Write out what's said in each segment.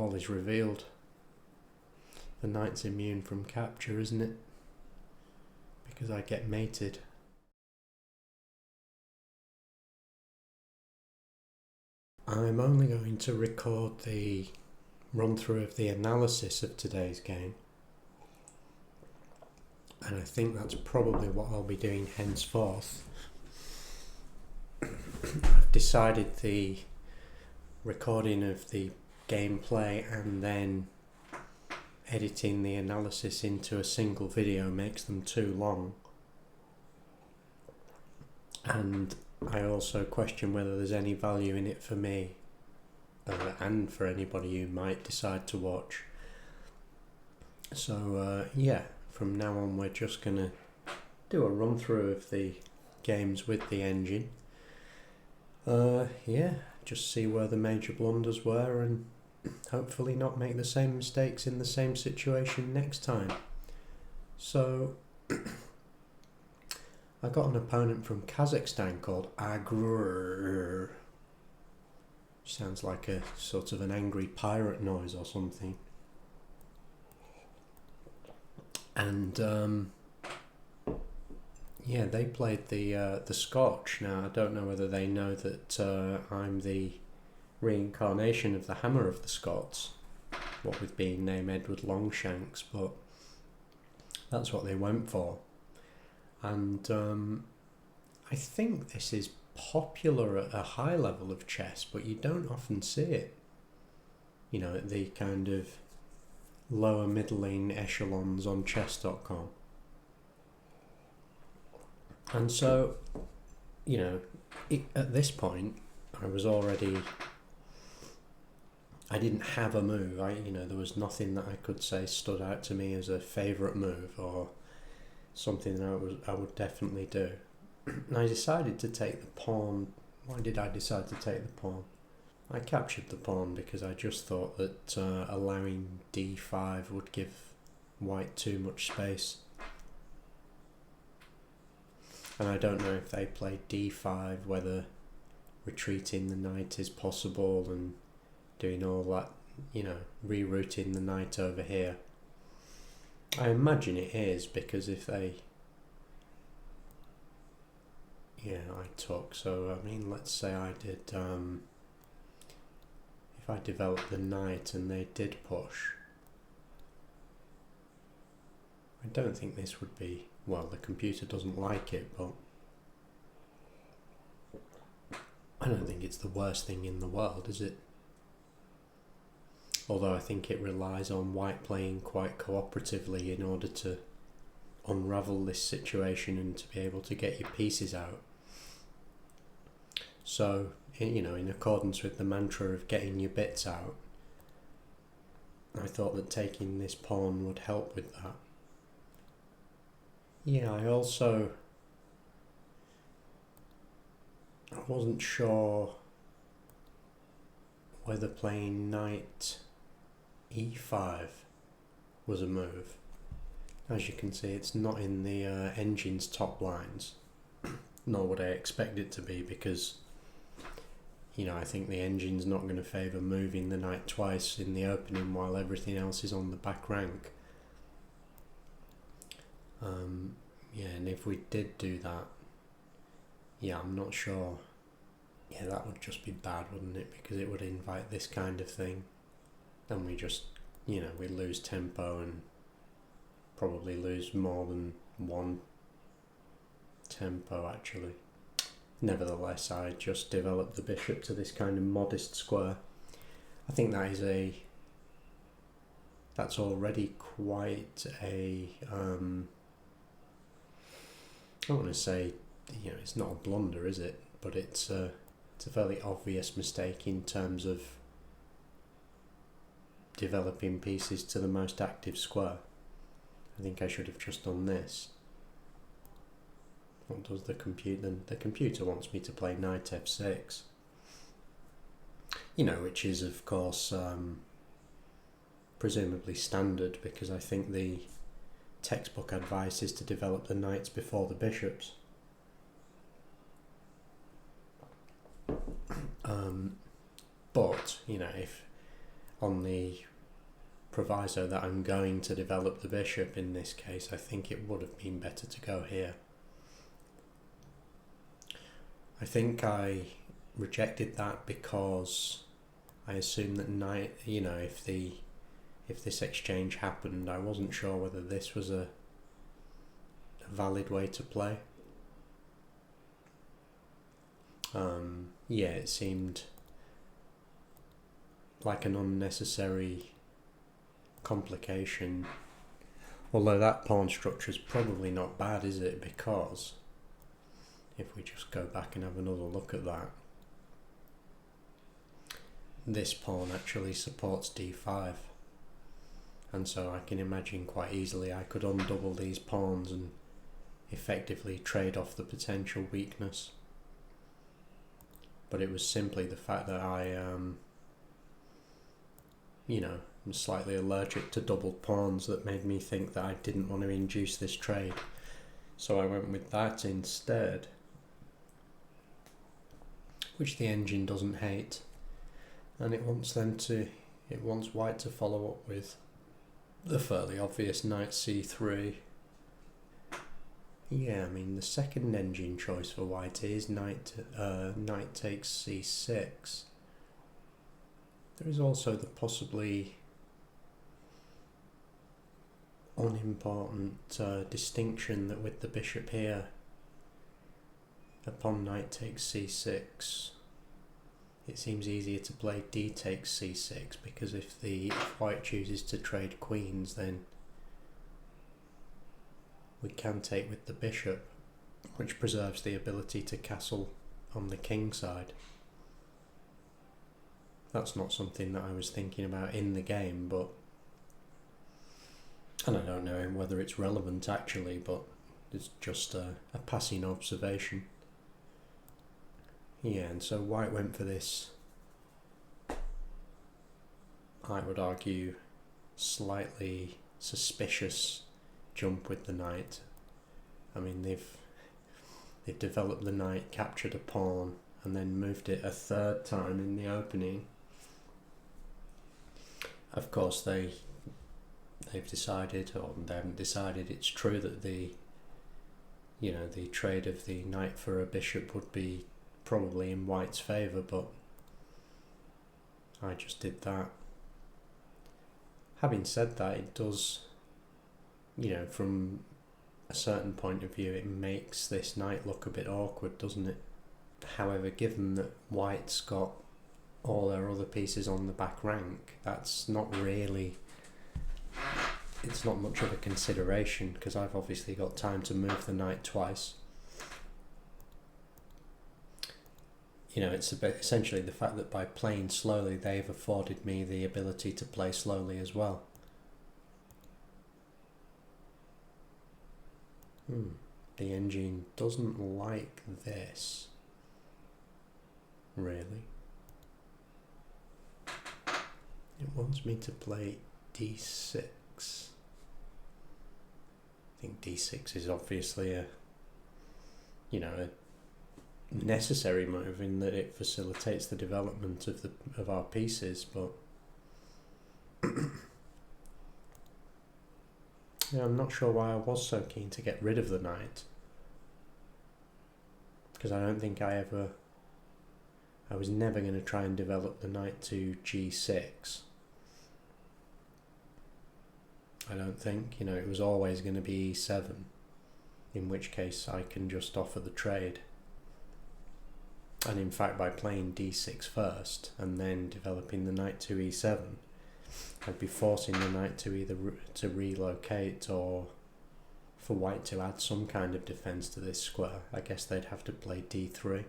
all is revealed. The knight's immune from capture, isn't it? Because I get mated. I'm only going to record the run through of the analysis of today's game, and I think that's probably what I'll be doing henceforth. I've decided the recording of the gameplay and then editing the analysis into a single video makes them too long, and I also question whether there's any value in it for me and for anybody who might decide to watch. So yeah, from now on we're just going to do a run through of the games with the engine. Yeah, just see where the major blunders were and hopefully not make the same mistakes in the same situation next time. So I got an opponent from Kazakhstan called Agrur. Sounds like a sort of an angry pirate noise or something. And yeah, they played the Scotch. Now I don't know whether they know that I'm the reincarnation of the Hammer of the Scots, what with being named Edward Longshanks, but that's what they went for. And I think this is popular at a high level of chess, but you don't often see it, you know, at the kind of lower middling echelons on chess.com. And so, you know, at this point I didn't have a move. There was nothing that I could say stood out to me as a favourite move or something that I would definitely do. And I decided to take the pawn. Why did I decide to take the pawn? I captured the pawn because I just thought that allowing d5 would give white too much space. And I don't know if they played d5, whether retreating the knight is possible and doing all that, you know, rerouting the knight over here. I imagine it is, because if they... Yeah, I took, so I mean, let's say I did, if I developed the knight and they did push, I don't think this would be, well, the computer doesn't like it, but I don't think it's the worst thing in the world, is it? Although I think it relies on white playing quite cooperatively in order to unravel this situation and to be able to get your pieces out. So, you know, in accordance with the mantra of getting your bits out, I thought that taking this pawn would help with that. Yeah, I wasn't sure whether playing knight e5 was a move. As you can see, it's not in the engine's top lines, nor would I expect it to be, because, you know, I think the engine's not going to favour moving the knight twice in the opening while everything else is on the back rank. Yeah, and if we did do that, yeah, I'm not sure. Yeah, that would just be bad, wouldn't it? Because it would invite this kind of thing. Then we just, you know, we lose tempo and probably lose more than one tempo, actually. Nevertheless, I just developed the bishop to this kind of modest square. I think that's already quite a, I don't want to say, you know, it's not a blunder, is it? But it's a fairly obvious mistake in terms of developing pieces to the most active square. I think I should have just done this. What does the computer? The computer wants me to play knight f6. You know, which is of course presumably standard, because I think the textbook advice is to develop the knights before the bishops. But, you know, if on the proviso that I'm going to develop the bishop in this case, I think it would have been better to go here. I think I rejected that because I assumed that knight, if this exchange happened, I wasn't sure whether this was a valid way to play. Yeah, it seemed like an unnecessary complication. Although that pawn structure is probably not bad, is it? Because if we just go back and have another look at that, this pawn actually supports d5, and so I can imagine quite easily I could undouble these pawns and effectively trade off the potential weakness. But it was simply the fact that I am slightly allergic to doubled pawns that made me think that I didn't want to induce this trade. So I went with that instead, which the engine doesn't hate, and it wants white to follow up with the fairly obvious knight c3. Yeah, I mean the second engine choice for white is knight takes c6. There is also the possibly unimportant distinction that with the bishop here, upon knight takes c6, it seems easier to play d takes c6, because if white chooses to trade queens, then we can take with the bishop, which preserves the ability to castle on the king side. That's not something that I was thinking about in the game, and I don't know whether it's relevant actually, but it's just a passing observation. Yeah, and so white went for this, I would argue, slightly suspicious jump with the knight. I mean, they've developed the knight, captured a pawn, and then moved it a third time in the opening. Of course, they've decided, or they haven't decided, it's true that the trade of the knight for a bishop would be probably in white's favour, but I just did that. Having said that, it does, from a certain point of view, it makes this knight look a bit awkward, doesn't it? However, given that white's got all their other pieces on the back rank, that's not really, it's not much of a consideration, because I've obviously got time to move the knight twice. It's essentially the fact that by playing slowly, they've afforded me the ability to play slowly as well. The engine doesn't like this, really. It wants me to play d6. I think d6 is obviously a necessary move in that it facilitates the development of our pieces, but yeah, I'm not sure why I was so keen to get rid of the knight, because I don't think I was never going to try and develop the knight to g6. I don't think, it was always going to be e7, in which case I can just offer the trade. And in fact, by playing d6 first and then developing the knight to e7, I'd be forcing the knight to either to relocate or for white to add some kind of defence to this square. I guess they'd have to play d3.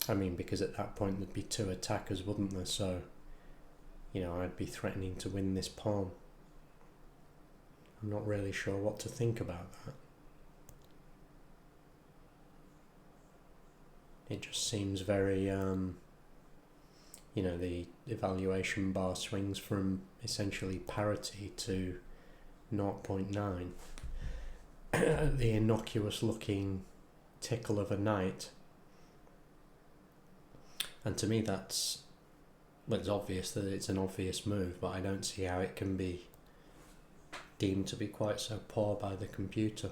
I mean, because at that point there'd be two attackers, wouldn't there? So, I'd be threatening to win this pawn. I'm not really sure what to think about that. It just seems very, the evaluation bar swings from essentially parity to 0.9. The innocuous looking tickle of a knight. And to me that's Well, it's obvious that it's an obvious move, but I don't see how it can be deemed to be quite so poor by the computer.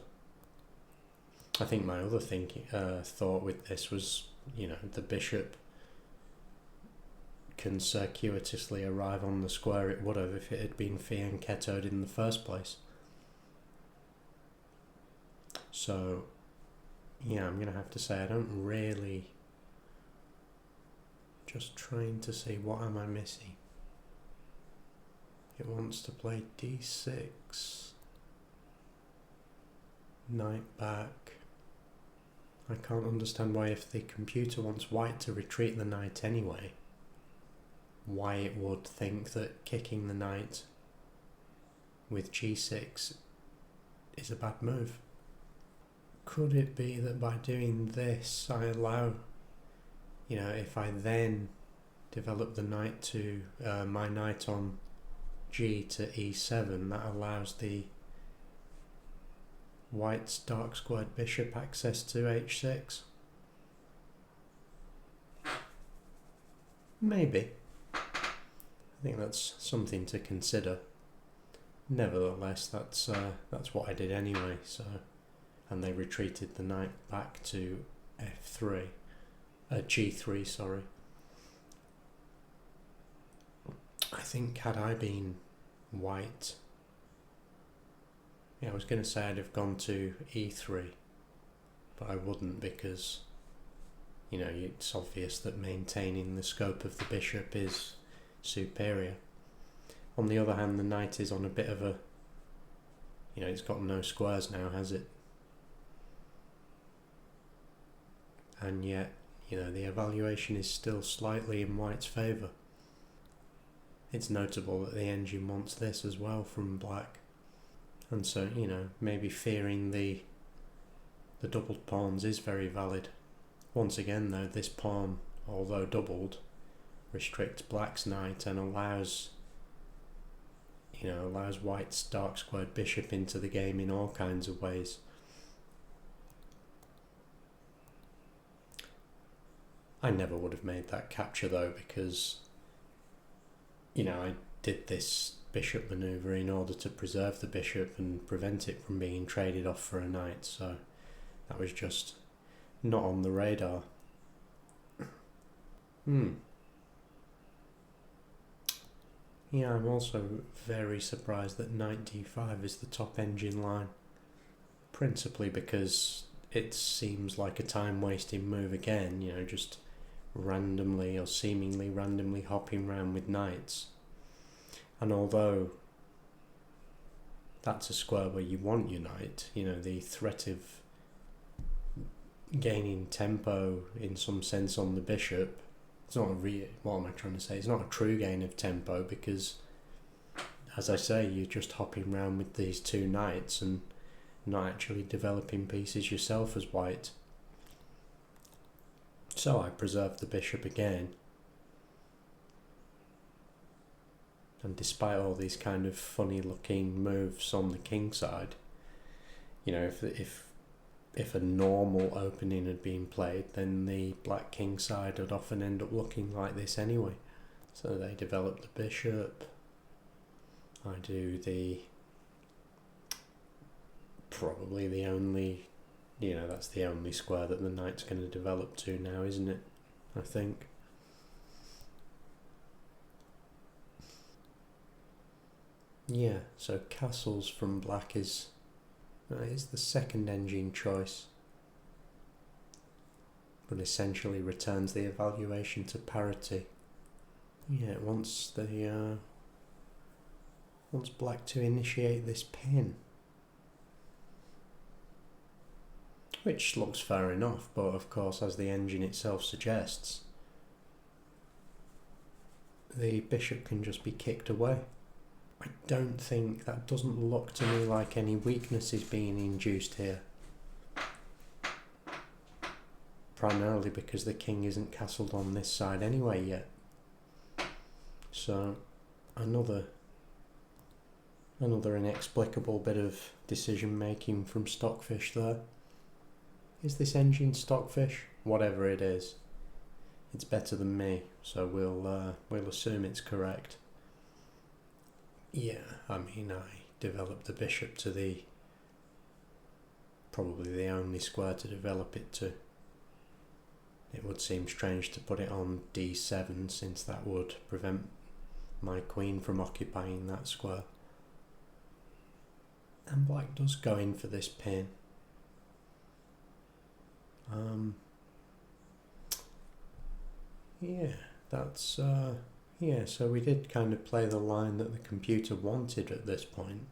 I think my other thought with this was, the bishop can circuitously arrive on the square it would have if it had been fianchettoed in the first place. So, yeah, I'm going to have to say I don't really... Just trying to see, what am I missing? It wants to play d6. Knight back. I can't understand why, if the computer wants white to retreat the knight anyway, why it would think that kicking the knight with g6 is a bad move. Could it be that by doing this I allow, if I then develop the knight to, my knight on g to e7, that allows the white's dark squared bishop access to h6? Maybe. I think that's something to consider. Nevertheless, that's what I did anyway. So, and they retreated the knight back to f3, g3. Sorry. I think had I been white, I was going to say I'd have gone to e3, but I wouldn't, because it's obvious that maintaining the scope of the bishop is superior. On the other hand, the knight is on a bit of a, it's got no squares now, has it? And yet, the evaluation is still slightly in white's favour. It's notable that the engine wants this as well from black. And so, maybe fearing the doubled pawns is very valid. Once again though, this pawn, although doubled, restricts black's knight and allows white's dark squared bishop into the game in all kinds of ways. I never would have made that capture though, because I did this bishop manoeuvre in order to preserve the bishop and prevent it from being traded off for a knight, so that was just not on the radar. Yeah, I'm also very surprised that knight d5 is the top engine line, principally because it seems like a time-wasting move again, just randomly or seemingly randomly hopping around with knights. And although that's a square where you want your knight, the threat of gaining tempo in some sense on the bishop, it's not what am I trying to say? It's not a true gain of tempo, because, as I say, you're just hopping around with these two knights and not actually developing pieces yourself as white. So I preserved the bishop again. And despite all these kind of funny looking moves on the king side, if a normal opening had been played, then the black king side would often end up looking like this anyway. So they develop the bishop. I do probably the only, that's the only square that the knight's going to develop to now, isn't it? I think. Yeah, so castles from black is the second engine choice, but essentially returns the evaluation to parity. Yeah, it wants wants black to initiate this pin, which looks fair enough, but of course, as the engine itself suggests, the bishop can just be kicked away. I don't think, that doesn't look to me like any weakness is being induced here. Primarily because the king isn't castled on this side anyway yet. So, another inexplicable bit of decision making from Stockfish there. Is this engine Stockfish? Whatever it is. it's better than me, so we'll assume it's correct. Yeah, I mean, I developed the bishop to the probably the only square to develop it to. It would seem strange to put it on d7, since that would prevent my queen from occupying that square. And black does go in for this pin. Yeah, that's yeah, so we did kind of play the line that the computer wanted at this point.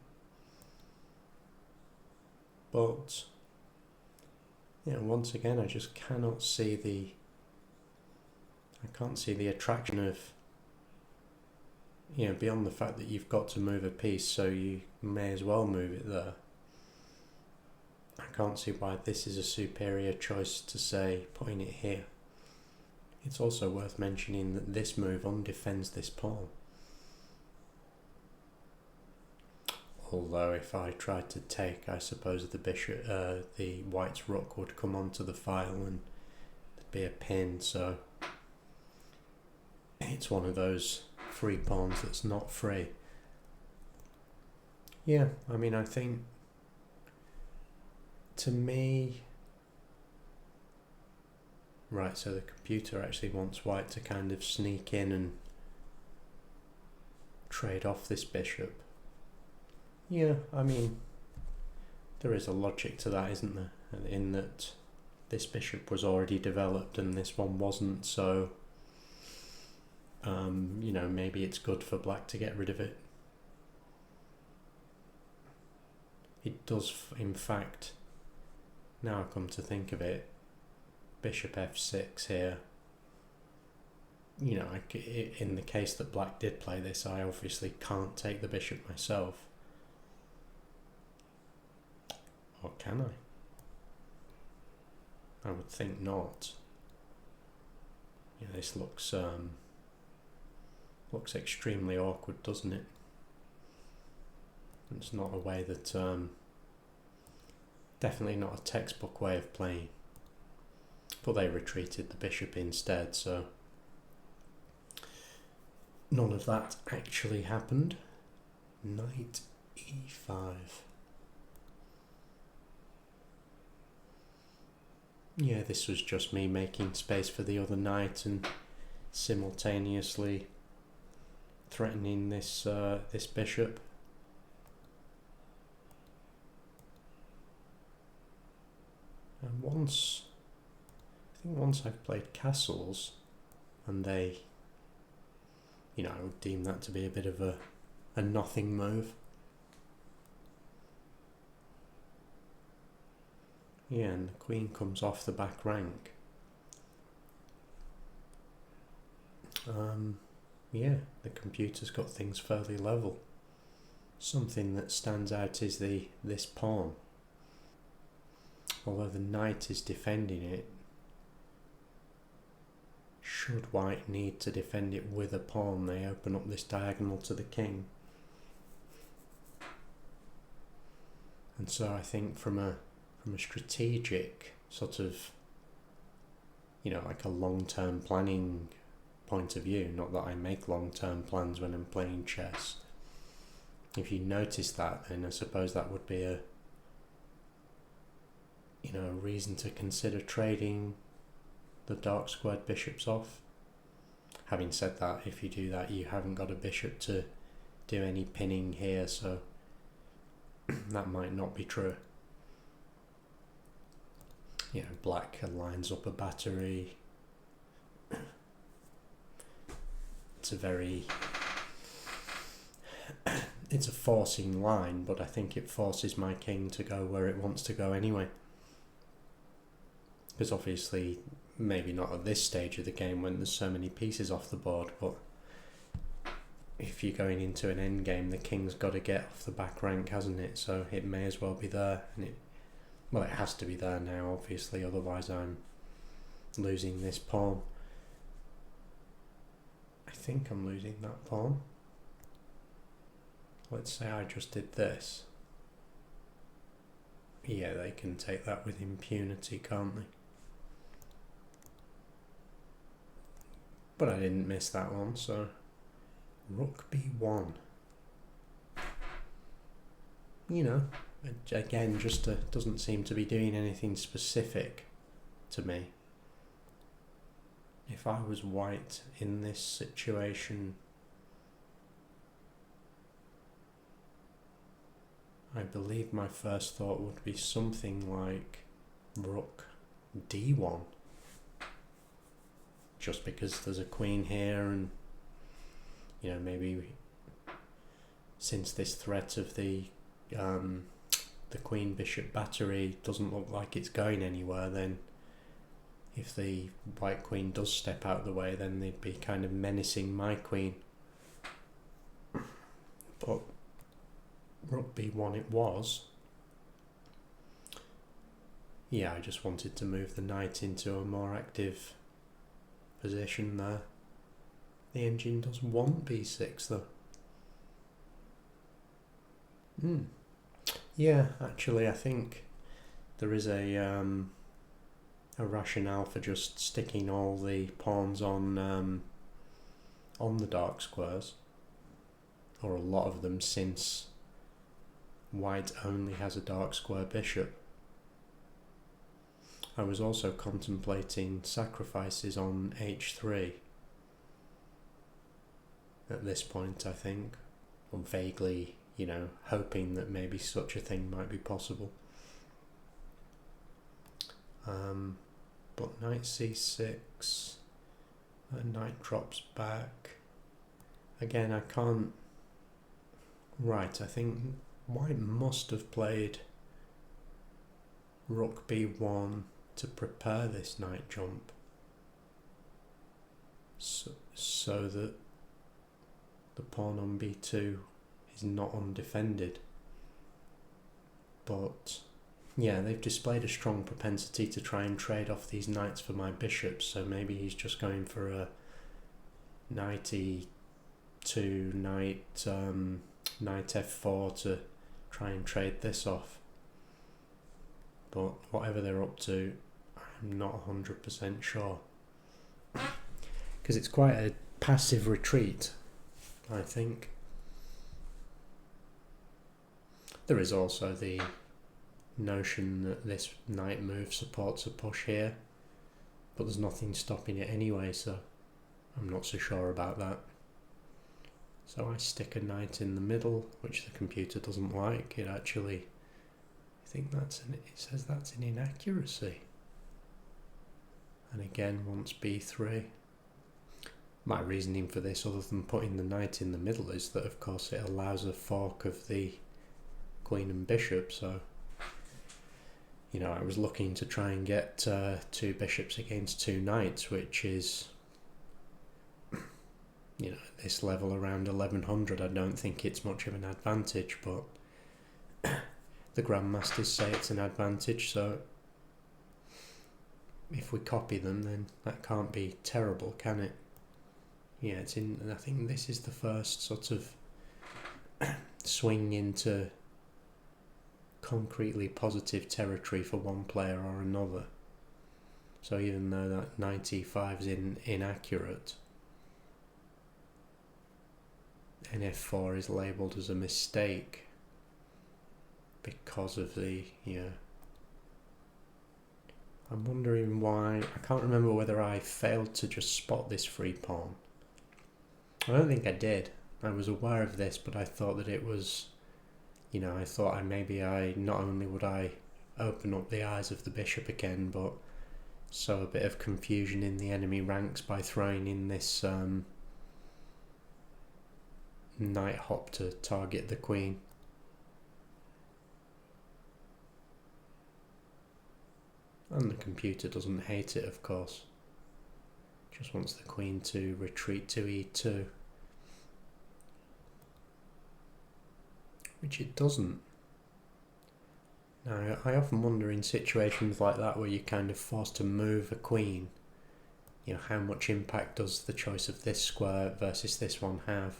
But yeah, once again, I just cannot see the attraction of, beyond the fact that you've got to move a piece, so you may as well move it there. I can't see why this is a superior choice to, say, putting it here. It's also worth mentioning that this move undefends this pawn. Although if I tried to take, I suppose the bishop, the white's rook would come onto the file and there'd be a pin, so it's one of those free pawns that's not free. Yeah, I mean, I think, to me, right, so the computer actually wants white to kind of sneak in and trade off this bishop. Yeah, I mean, there is a logic to that, isn't there? In that this bishop was already developed and this one wasn't, so maybe it's good for black to get rid of it. It does, in fact, now I come to think of it, bishop f6 here. In the case that black did play this, I obviously can't take the bishop myself. Or can I? I would think not. Yeah, this looks extremely awkward, doesn't it? It's not a way that definitely not a textbook way of playing. But they retreated the bishop instead, so none of that actually happened. Knight e5. Yeah, this was just me making space for the other knight and simultaneously threatening this bishop. And once I've played castles, and they, I would deem that to be a bit of a nothing move. Yeah, and the queen comes off the back rank. Yeah, the computer's got things fairly level. Something that stands out is this pawn. Although the knight is defending it, should white need to defend it with a pawn, they open up this diagonal to the king. And so I think from a strategic sort of, like a long-term planning point of view, not that I make long-term plans when I'm playing chess, if you notice that, then I suppose that would be a reason to consider trading the dark squared bishops off. Having said that, if you do that, you haven't got a bishop to do any pinning here, so that might not be true. Black lines up a battery. It's a forcing line, but I think it forces my king to go where it wants to go anyway. Because obviously, maybe not at this stage of the game when there's so many pieces off the board, but if you're going into an endgame, the king's got to get off the back rank, hasn't it? So it may as well be there, and it has to be there now, obviously, otherwise I'm losing this pawn. I think I'm losing that pawn. Let's say I just did this. Yeah, they can take that with impunity, can't they? But I didn't miss that one, so rook b1. You know, again, just doesn't seem to be doing anything specific to me. If I was white in this situation, I believe my first thought would be something like rook d1. Just because there's a queen here, and you know, maybe since this threat of the queen bishop battery doesn't look like it's going anywhere, then if the white queen does step out of the way, then they'd be kind of menacing my queen. But rook b1 it was. Yeah, I just wanted to move the knight into a more active position there. The engine does want b6 though. Yeah, actually I think there is a rationale for just sticking all the pawns on the dark squares, or a lot of them, since white only has a dark square bishop. I was also contemplating sacrifices on h3 at this point, I think, or vaguely, you know, hoping that maybe such a thing might be possible. But knight c6, knight drops back. Again, I can't... Right, I think white must have played rook b1 to prepare this knight jump, so that the pawn on b2 is not undefended. But yeah, they've displayed a strong propensity to try and trade off these knights for my bishops, so maybe he's just going for a knight e2, knight f4 to try and trade this off. But whatever they're up to, I'm not 100% sure. Because it's quite a passive retreat, I think. There is also the notion that this knight move supports a push here, but there's nothing stopping it anyway, so I'm not so sure about that. So I stick a knight in the middle, which the computer doesn't like. It actually, I think it says that's an inaccuracy. And again wants b3. My reasoning for this, other than putting the knight in the middle, is that of course it allows a fork of the queen and bishop, so you know, I was looking to try and get two bishops against two knights, which is, you know, at this level around 1100, I don't think it's much of an advantage, but the grandmasters say it's an advantage, so if we copy them, then that can't be terrible, can it? Yeah, it's in, and I think this is the first sort of swing into concretely positive territory for one player or another. So even though that knight e5 is inaccurate, nf4 is labelled as a mistake because of the, yeah. I'm wondering why, I can't remember whether I failed to just spot this free pawn. I don't think I did. I was aware of this, but I thought that it was, you know, I thought not only would I open up the eyes of the bishop again, but sow a bit of confusion in the enemy ranks by throwing in this knight hop to target the queen. And the computer doesn't hate it, of course. Just wants the queen to retreat to e2. Which it doesn't. Now, I often wonder in situations like that where you're kind of forced to move a queen, you know, how much impact does the choice of this square versus this one have?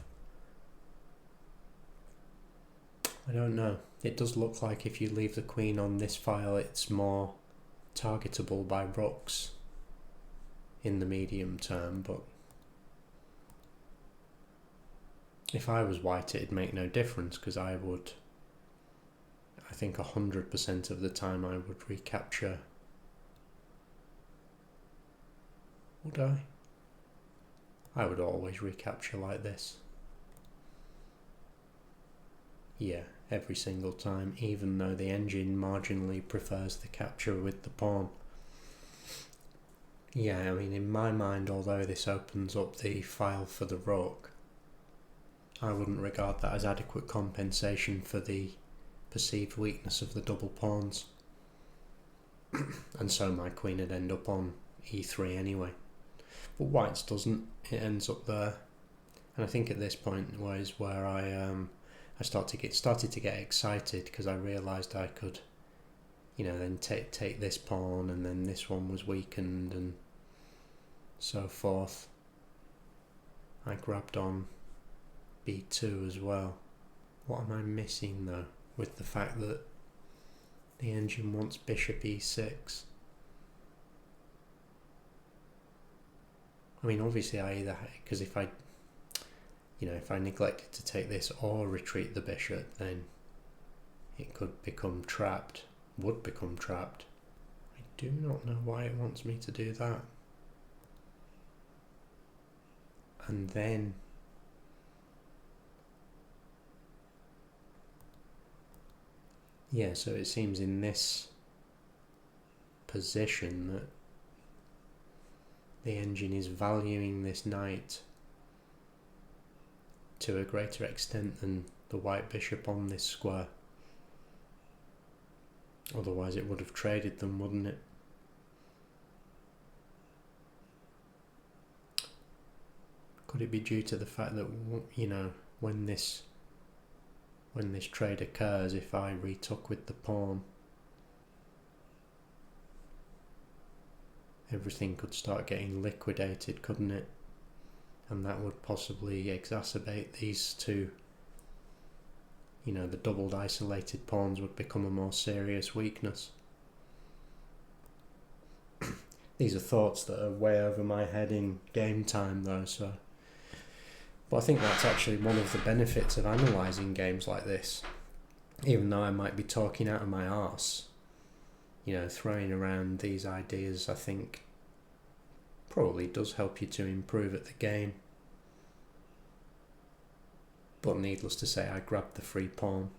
I don't know. It does look like if you leave the queen on this file, it's more targetable by rooks in the medium term, but If I was white, it'd make no difference, because I think 100% of the time I would recapture. Would I? I would always recapture like this. Yeah, every single time, even though the engine marginally prefers the capture with the pawn. Yeah, I mean, in my mind, although this opens up the file for the rook, I wouldn't regard that as adequate compensation for the perceived weakness of the double pawns. And so my queen would end up on e3 anyway. But white's doesn't. It ends up there. And I think at this point was where I started to get excited, because I realised I could, then take this pawn, and then this one was weakened and so forth. I grabbed on b2 as well. What am I missing though, with the fact that the engine wants bishop e6? I mean, obviously because if I neglected to take this or retreat the bishop, then it could become trapped, would become trapped. I do not know why it wants me to do that. And then so it seems in this position that the engine is valuing this knight to a greater extent than the white bishop on this square. Otherwise it would have traded them, wouldn't it? Could it be due to the fact that, when this trade occurs, if I retook with the pawn, everything could start getting liquidated, couldn't it? And that would possibly exacerbate these two. The doubled isolated pawns would become a more serious weakness. These are thoughts that are way over my head in game time though, so. But I think that's actually one of the benefits of analysing games like this. Even though I might be talking out of my arse, throwing around these ideas, I think probably does help you to improve at the game. But needless to say, I grabbed the free pawn.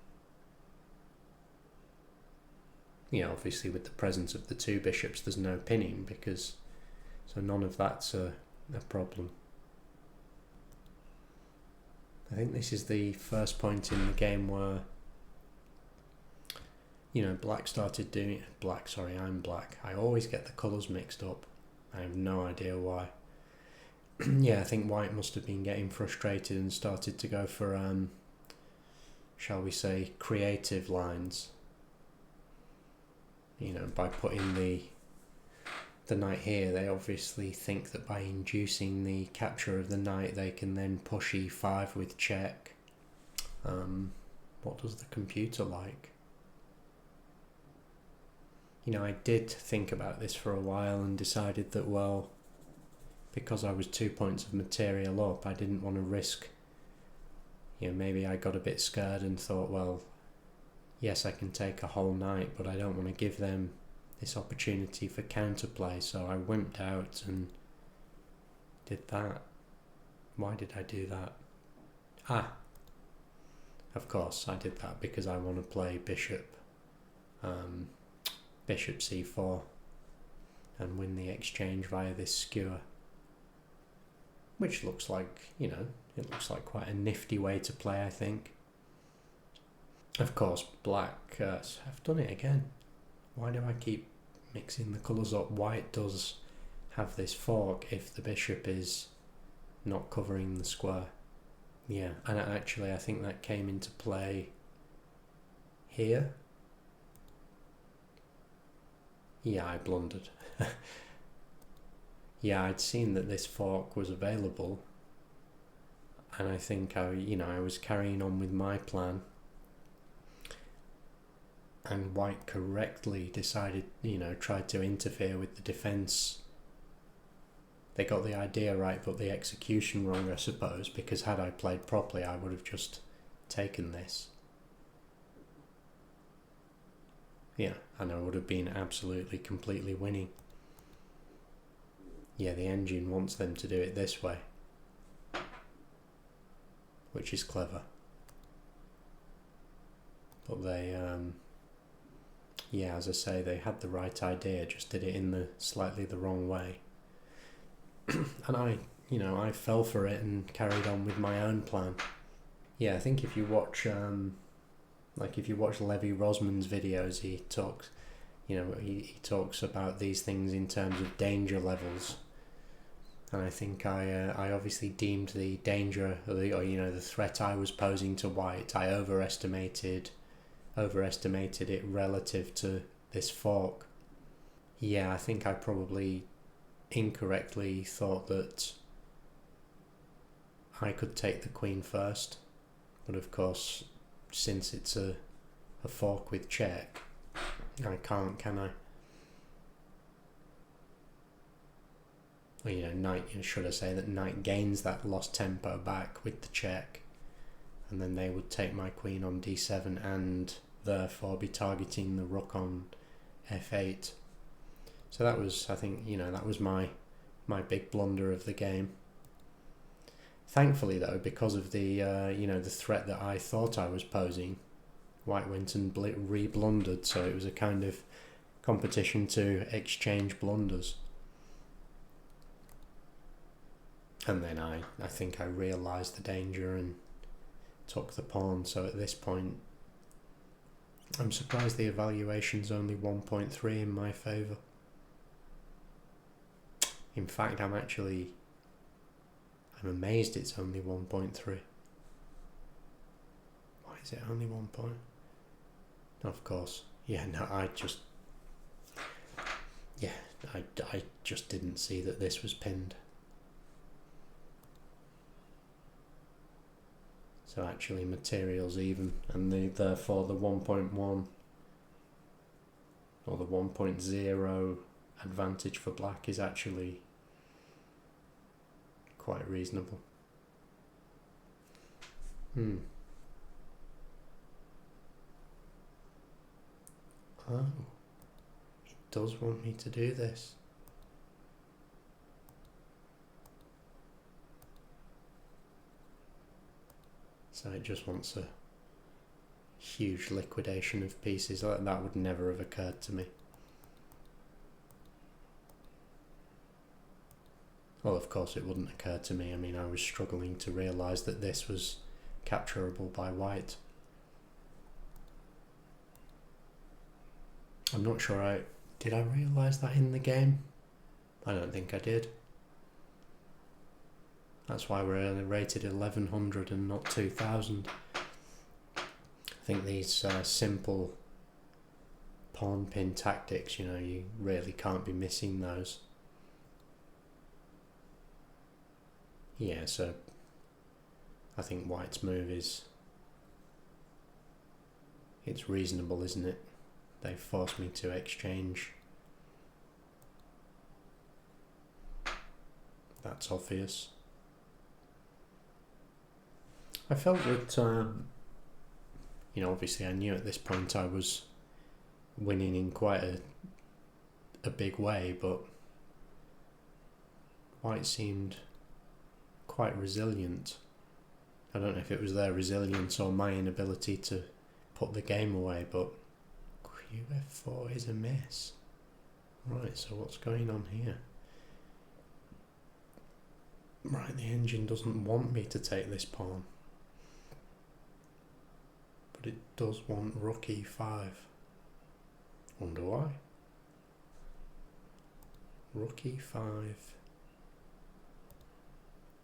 Obviously with the presence of the two bishops, there's no pinning, so none of that's a problem. I think this is the first point in the game where, black started doing... I'm black. I always get the colours mixed up. I have no idea why. I think white must have been getting frustrated and started to go for, shall we say, creative lines. By putting the knight here, they obviously think that by inducing the capture of the knight, they can then push e5 with check. What does the computer like? I did think about this for a while and decided that, well, because I was 2 points of material up, I didn't want to risk, maybe I got a bit scared and thought, well, yes, I can take a whole knight, but I don't want to give them this opportunity for counterplay, so I wimped out and did that. Why did I do that? Of course I did that because I want to play bishop c4 and win the exchange via this skewer, which looks like, it looks like quite a nifty way to play, I think. Of course, black, I've done it again. Why do I keep mixing the colours up? White does have this fork if the bishop is not covering the square. Yeah, and actually I think that came into play here. Yeah, I blundered. Yeah, I'd seen that this fork was available, and I think I was carrying on with my plan. And white correctly decided, tried to interfere with the defence they got the idea right but the execution wrong, I suppose, because had I played properly I would have just taken this. Yeah, and I would have been absolutely, completely winning. Yeah, the engine wants them to do it this way, which is clever. But they, yeah, as I say, they had the right idea, just did it in the slightly the wrong way. And I fell for it and carried on with my own plan. Yeah, I think if you watch, if you watch Levi Rosman's videos, he talks, he talks about these things in terms of danger levels. And I think I obviously deemed the danger, or the threat I was posing to white, I overestimated it relative to this fork. Yeah, I think I probably incorrectly thought that I could take the queen first, but of course, since it's a fork with check, I can't, can I? Well, knight, should I say that knight gains that lost tempo back with the check, and then they would take my queen on d7 and therefore be targeting the rook on f8. So that was, I think, that was my big blunder of the game. Thankfully though, because of the the threat that I thought I was posing, white went and re-blundered, so it was a kind of competition to exchange blunders. And then I think I realised the danger and took the pawn, so at this point I'm surprised the evaluation's only 1.3 in my favour. In fact, I'm amazed it's only 1.3. Why is it only 1 point? Of course. Yeah, no, I just didn't see that this was pinned. So actually material's even, and therefore the 1.1 or the 1.0 advantage for black is actually quite reasonable. Oh, it does want me to do this. So it just wants a huge liquidation of pieces. That would never have occurred to me. Well, of course it wouldn't occur to me. I mean, I was struggling to realise that this was capturable by white. I'm not sure did I realise that in the game? I don't think I did. That's why we're rated 1100 and not 2000. I think these simple pawn pin tactics, you really can't be missing those. Yeah, so I think white's move it's reasonable, isn't it? They forced me to exchange. That's obvious. I felt that, obviously I knew at this point I was winning in quite a big way, but white seemed quite resilient. I don't know if it was their resilience or my inability to put the game away, but qf4 is a miss. Right, so what's going on here? Right, the engine doesn't want me to take this pawn, but it does want rook e5. Wonder why? Rook e5,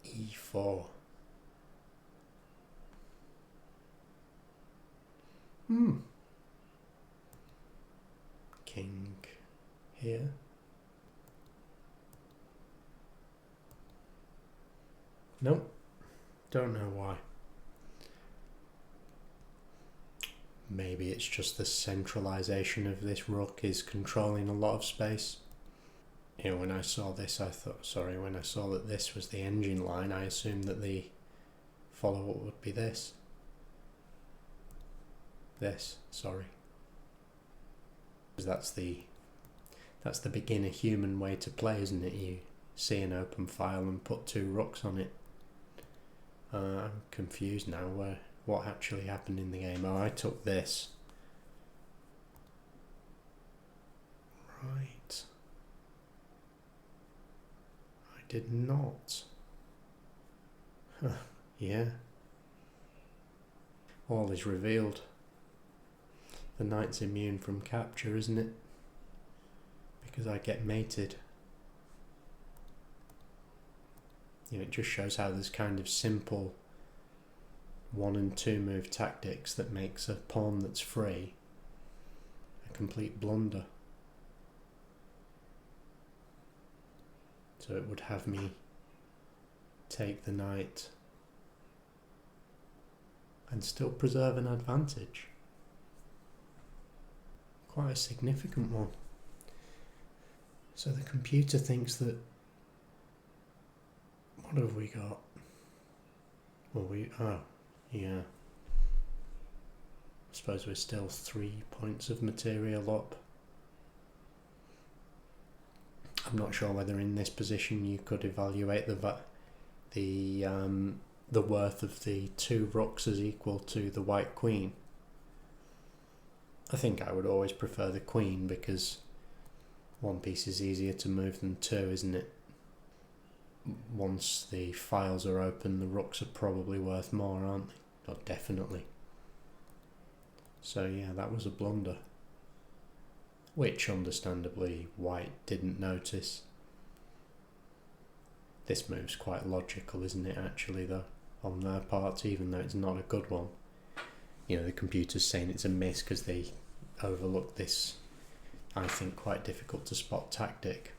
e4. King here. Nope, don't know why. Maybe it's just the centralisation of this rook is controlling a lot of space. You know, when I saw this, when I saw that this was the engine line, I assumed that the follow-up would be this. Because that's the beginner human way to play, isn't it? You see an open file and put 2 rooks on it. I'm confused now what actually happened in the game. Oh, I took this. Right. I did not. Huh. Yeah. All is revealed. The knight's immune from capture, isn't it? Because I get mated. You know, it just shows how there's kind of simple 1 and 2 move tactics that makes a pawn that's free a complete blunder. So it would have me take the knight and still preserve an advantage. Quite a significant one. So the computer thinks that... What have we got? Well, yeah. I suppose we're still 3 points of material up. I'm not sure whether in this position you could evaluate the worth of the 2 rooks as equal to the white queen. I think I would always prefer the queen because 1 piece is easier to move than 2, isn't it? Once the files are open, the rooks are probably worth more, aren't they? Or definitely. So yeah, that was a blunder. Which, understandably, white didn't notice. This move's quite logical, isn't it, actually, though, on their part, even though it's not a good one. You know, the computer's saying it's a miss because they overlooked this, I think, quite difficult to spot tactic.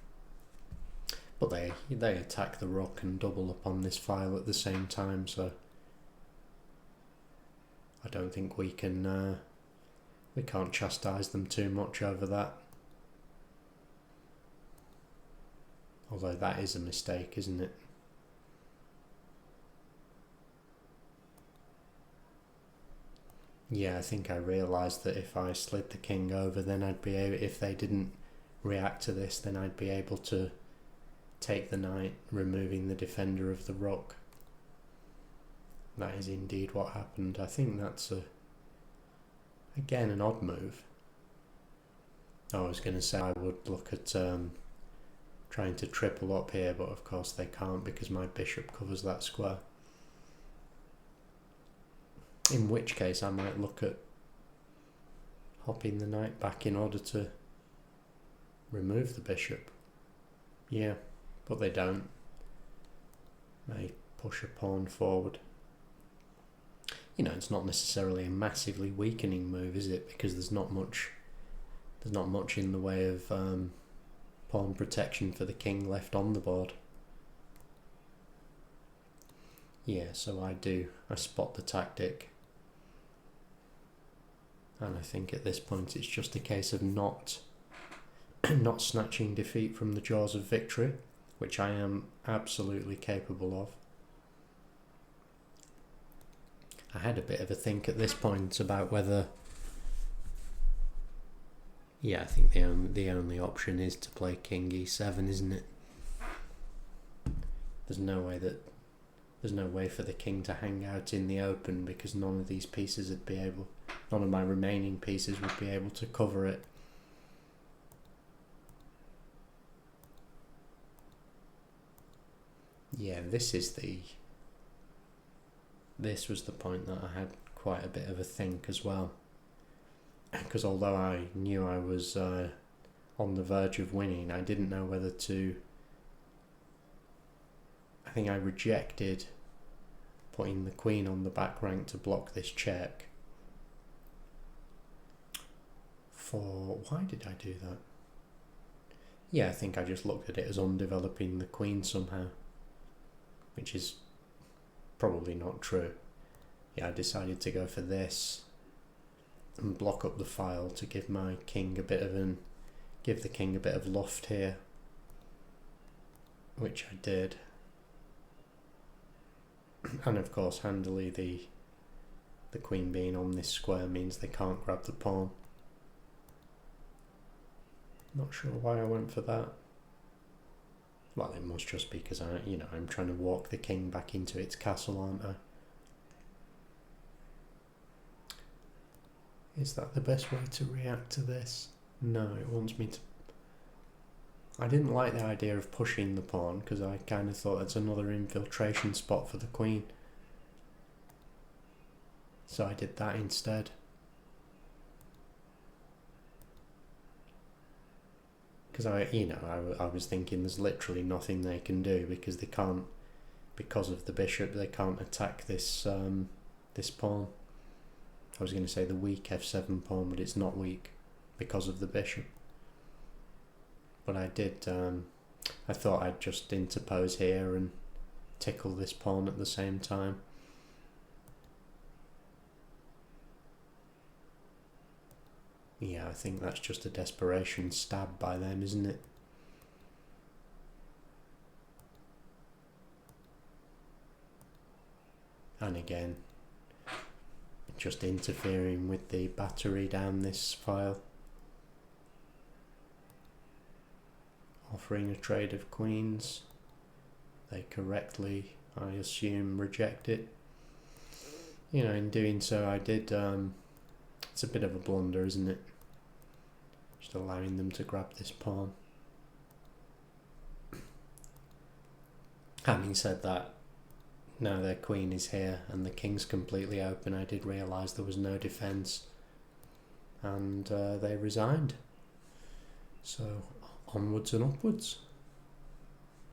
But they attack the rook and double up on this file at the same time, so I don't think we can't chastise them too much over that. Although that is a mistake, isn't it? Yeah, I think I realised that if I slid the king over, then I'd be able, if they didn't react to this, then I'd be able to take the knight, removing the defender of the rook. That is indeed what happened. I think that's again an odd move. I was going to say I would look at trying to triple up here, but of course they can't because my bishop covers that square. In which case I might look at hopping the knight back in order to remove the bishop. Yeah, but they don't. They push a pawn forward. You know, it's not necessarily a massively weakening move, is it? Because there's not much in the way of pawn protection for the king left on the board. Yeah, so I spot the tactic. And I think at this point it's just a case of not snatching defeat from the jaws of victory, which I am absolutely capable of. I had a bit of a think at this point about whether... Yeah, I think the only option is to play King E7, isn't it? There's no way for the king to hang out in the open because none of my remaining pieces would be able to cover it. Yeah, this was the point that I had quite a bit of a think as well. Because although I knew I was on the verge of winning, I didn't know whether to... I think I rejected putting the queen on the back rank to block this check. Why did I do that? Yeah, I think I just looked at it as undeveloping the queen somehow, which is probably not true. Yeah, I decided to go for this and block up the file to give the king a bit of luft here. which I did. And of course, handily, the queen being on this square means they can't grab the pawn. Not sure why I went for that. Well, it must just be because I'm trying to walk the king back into its castle, aren't I? Is that the best way to react to this? No, it wants me to... I didn't like the idea of pushing the pawn because I kind of thought it's another infiltration spot for the queen. So I did that instead. Because I was thinking there's literally nothing they can do because they can't, because of the bishop, they can't attack this this pawn. I was going to say the weak f7 pawn, but it's not weak because of the bishop. But I did, I thought I'd just interpose here and tickle this pawn at the same time. Yeah, I think that's just a desperation stab by them, isn't it? And again, just interfering with the battery down this file. Offering a trade of queens. They correctly, I assume, reject it. In doing so I did... it's a bit of a blunder, isn't it? Just allowing them to grab this pawn. Having said that, now their queen is here and the king's completely open, I did realise there was no defence, and they resigned. So onwards and upwards.